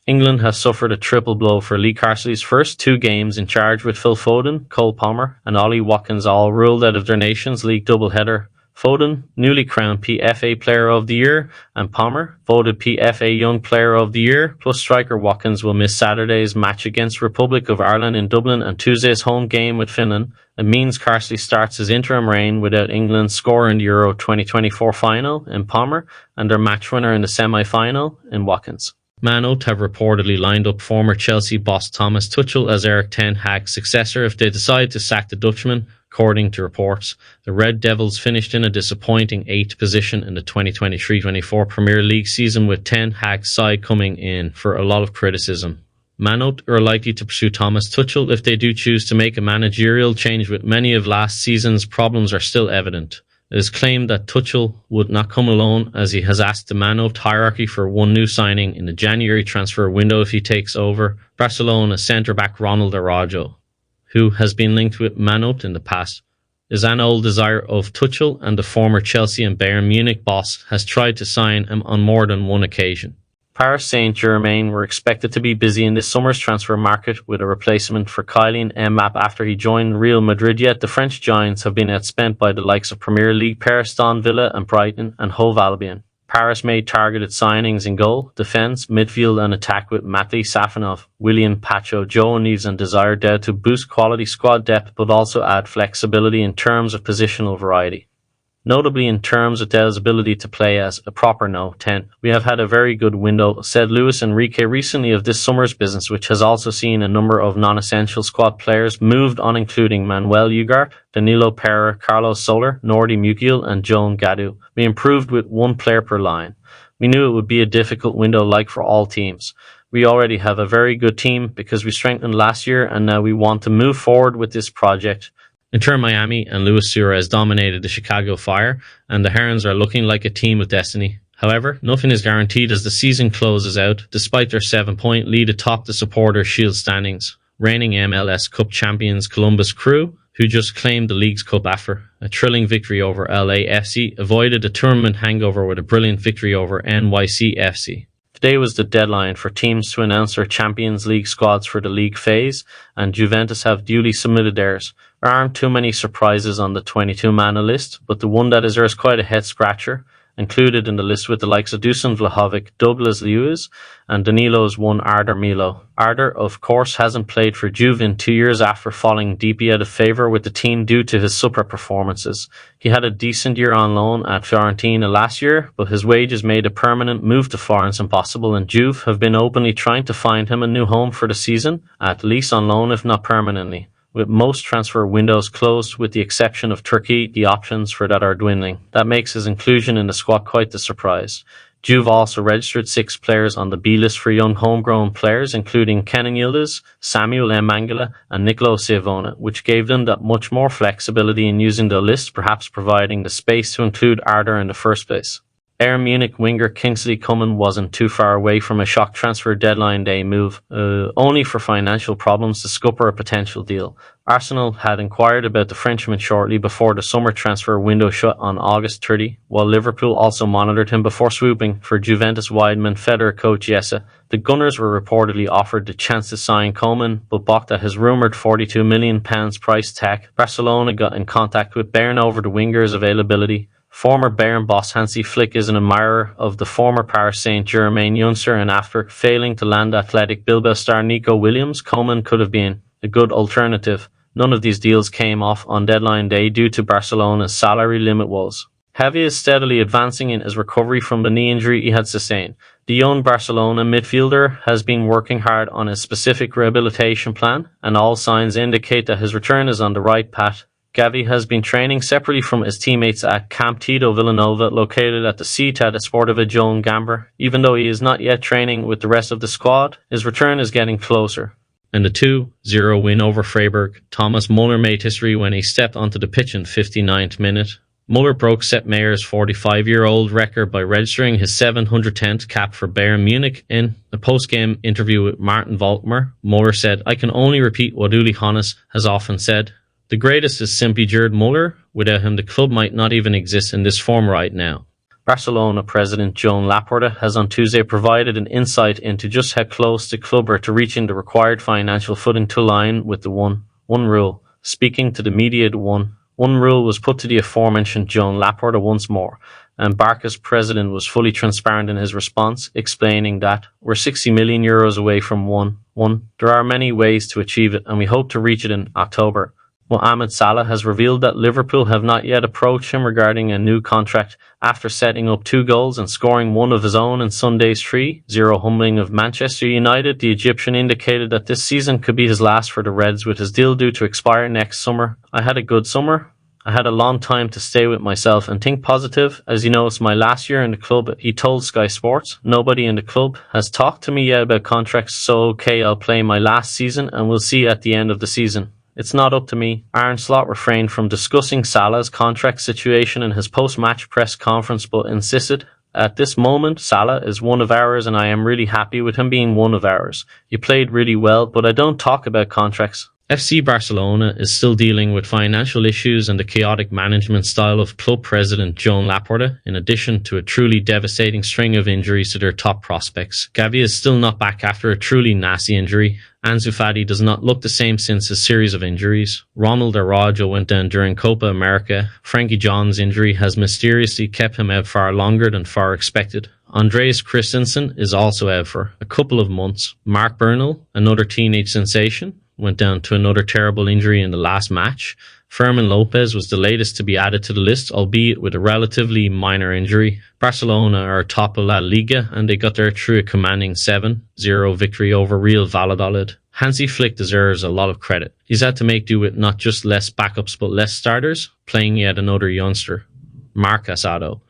England has suffered a triple blow for Lee Carsley's first 2 games in charge, with Phil Foden, Cole Palmer and Ollie Watkins all ruled out of their Nations League doubleheader. Foden, newly crowned PFA Player of the Year, and Palmer, voted PFA Young Player of the Year, plus striker Watkins will miss Saturday's match against Republic of Ireland in Dublin and Tuesday's home game with Finland. It means Carsley starts his interim reign without England's scorer in the Euro 2024 final in Palmer and their match winner in the semi-final in Watkins. Man Utd have reportedly lined up former Chelsea boss Thomas Tuchel as Erik ten Hag's successor if they decide to sack the Dutchman. According to reports, the Red Devils finished in a disappointing 8th position in the 2023-24 Premier League season, with ten Hag's side coming in for a lot of criticism. Man Utd are likely to pursue Thomas Tuchel if they do choose to make a managerial change, with many of last season's problems are still evident. It is claimed that Tuchel would not come alone, as he has asked the Man Utd hierarchy for one new signing in the January transfer window if he takes over Barcelona centre-back Ronald Araujo, who has been linked with Man Utd in the past. Is an old desire of Tuchel, and the former Chelsea and Bayern Munich boss has tried to sign him on more than one occasion. Paris Saint-Germain were expected to be busy in this summer's transfer market with a replacement for Kylian Mbappé after he joined Real Madrid, yet the French giants have been outspent by the likes of Premier League pairs Aston Villa and Brighton and Hove Albion. Paris made targeted signings in goal, defence, midfield and attack with Matvei Safonov, William Pacho, Joe Neves and Desire Dowd to boost quality squad depth but also add flexibility in terms of positional variety. Notably in terms of Dowd's ability to play as a proper no 10. We have had a very good window, said Luis Enrique recently, of this summer's business, which has also seen a number of non-essential squad players moved on, including Manuel Ugarte, Danilo Pereira, Carlos Soler, Nordi Mukiel and Joan Gadu. We improved with one player per line. We knew it would be a difficult window like for all teams. We already have a very good team because we strengthened last year, and now we want to move forward with this project. Inter Miami and Luis Suarez dominated the Chicago Fire, and the Herons are looking like a team with destiny. However, nothing is guaranteed as the season closes out, despite their 7-point lead atop the Supporter Shield standings. Reigning MLS Cup champions Columbus Crew, who just claimed the League's Cup after a thrilling victory over LAFC, avoided a tournament hangover with a brilliant victory over NYCFC. Today was the deadline for teams to announce their Champions League squads for the league phase, and Juventus have duly submitted theirs. There aren't too many surprises on the 22-man list, but the one that deserves quite a head-scratcher, included in the list with the likes of Dusan Vlahovic, Douglas Luiz, and Danilo's one Arder Milo. Arder, of course, hasn't played for Juve in 2 years after falling deeply out of favour with the team due to his super performances. He had a decent year on loan at Fiorentina last year, but his wages made a permanent move to Florence impossible, and Juve have been openly trying to find him a new home for the season, at least on loan if not permanently. With most transfer windows closed, with the exception of Turkey, the options for that are dwindling. That makes his inclusion in the squad quite the surprise. Juve also registered 6 players on the B list for young homegrown players, including Kenan Yildiz, Samuel M. Mangala and Nicolo Sciavona, which gave them that much more flexibility in using the list, perhaps providing the space to include Arder in the first place. Bayern Munich winger Kingsley Coman wasn't too far away from a shock transfer deadline day move, only for financial problems to scupper a potential deal. Arsenal had inquired about the Frenchman shortly before the summer transfer window shut on August 30, while Liverpool also monitored him before swooping for Juventus wideman Federer coach Jesse. The Gunners were reportedly offered the chance to sign Coman, but balked at his rumoured £42 million price tag. Barcelona got in contact with Bayern over the winger's availability. Former Bayern boss Hansi Flick is an admirer of the former Paris Saint-Germain youngster, and after failing to land Athletic Bilbao star Nico Williams, Coman could have been a good alternative. None of these deals came off on deadline day due to Barcelona's salary limit woes. Xavi is steadily advancing in his recovery from the knee injury he had sustained. The young Barcelona midfielder has been working hard on a specific rehabilitation plan, and all signs indicate that his return is on the right path. Xavi has been training separately from his teammates at Camp Tito Villanova, located at the Ciutat Esportiva Joan Gamper. Even though he is not yet training with the rest of the squad, his return is getting closer. In the 2-0 win over Freiburg, Thomas Muller made history when he stepped onto the pitch in the 59th minute. Muller broke Sepp Mayer's 45-year-old record by registering his 710th cap for Bayern Munich. In a post-game interview with Martin Volkmar, Muller said, "I can only repeat what Uli Hoeneß has often said. The greatest is simply Gerd Muller. Without him, the club might not even exist in this form right now." Barcelona president Joan Laporta has on Tuesday provided an insight into just how close the club are to reaching the required financial footing to align with the one rule. Speaking to the media, the one rule was put to the aforementioned Joan Laporta once more, and Barca's president was fully transparent in his response, explaining that we're €60 million away from one. There are many ways to achieve it, and we hope to reach it in October. Mohamed Salah has revealed that Liverpool have not yet approached him regarding a new contract after setting up 2 goals and scoring one of his own in Sunday's 3-0 humbling of Manchester United. The Egyptian indicated that this season could be his last for the Reds, with his deal due to expire next summer. I had a good summer. I had a long time to stay with myself and think positive. As you know, it's my last year in the club, he told Sky Sports. Nobody in the club has talked to me yet about contracts, so okay, I'll play my last season and we'll see at the end of the season. It's not up to me. Arne Slot refrained from discussing Salah's contract situation in his post-match press conference, but insisted, at this moment, Salah is one of ours and I am really happy with him being one of ours. You played really well, but I don't talk about contracts. FC Barcelona is still dealing with financial issues and the chaotic management style of club president Joan Laporta, in addition to a truly devastating string of injuries to their top prospects. Gavi is still not back after a truly nasty injury. Ansu Fati does not look the same since his series of injuries. Ronald Araujo went down during Copa America. Frankie John's injury has mysteriously kept him out far longer than far expected. Andreas Christensen is also out for a couple of months. Mark Bernal, another teenage sensation, went down to another terrible injury in the last match. Fermin Lopez was the latest to be added to the list, albeit with a relatively minor injury. Barcelona are top of La Liga, and they got there through a commanding 7-0 victory over Real Valladolid. Hansi Flick deserves a lot of credit. He's had to make do with not just less backups but less starters, playing yet another youngster, Marc Asado,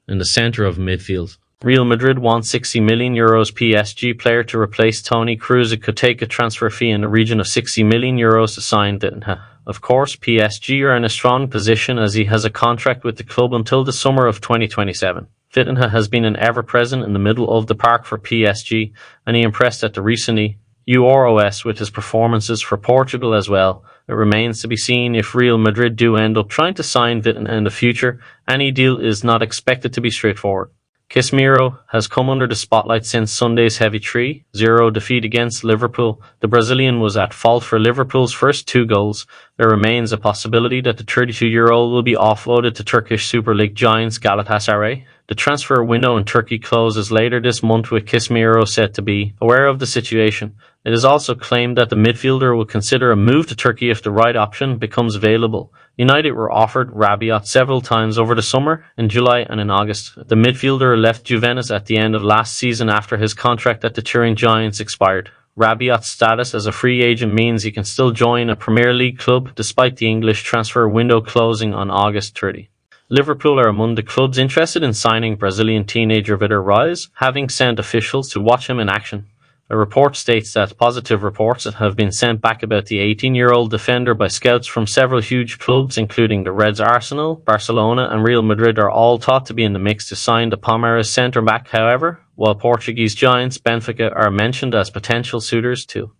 in the centre of midfield. Real Madrid want €60 million PSG player to replace Toni Kroos. It could take a transfer fee in the region of €60 million to sign Vitinha. Of course, PSG are in a strong position as he has a contract with the club until the summer of 2027. Vitinha has been an ever-present in the middle of the park for PSG, and he impressed at the recent Euros with his performances for Portugal as well. It remains to be seen if Real Madrid do end up trying to sign Vitinha in the future. Any deal is not expected to be straightforward. Casemiro has come under the spotlight since Sunday's heavy 3-0 defeat against Liverpool. The Brazilian was at fault for Liverpool's first 2 goals. There remains a possibility that the 32-year-old will be offloaded to Turkish Super League giants Galatasaray. The transfer window in Turkey closes later this month, with Casemiro said to be aware of the situation. It is also claimed that the midfielder will consider a move to Turkey if the right option becomes available. United were offered Rabiot several times over the summer, in July and in August. The midfielder left Juventus at the end of last season after his contract at the Turin Giants expired. Rabiot's status as a free agent means he can still join a Premier League club despite the English transfer window closing on August 30. Liverpool are among the clubs interested in signing Brazilian teenager Vitor Reis, having sent officials to watch him in action. A report states that positive reports have been sent back about the 18-year-old defender by scouts from several huge clubs, including the Reds, Arsenal, Barcelona and Real Madrid are all thought to be in the mix to sign the Palmeiras centre-back, however, while Portuguese giants Benfica are mentioned as potential suitors too.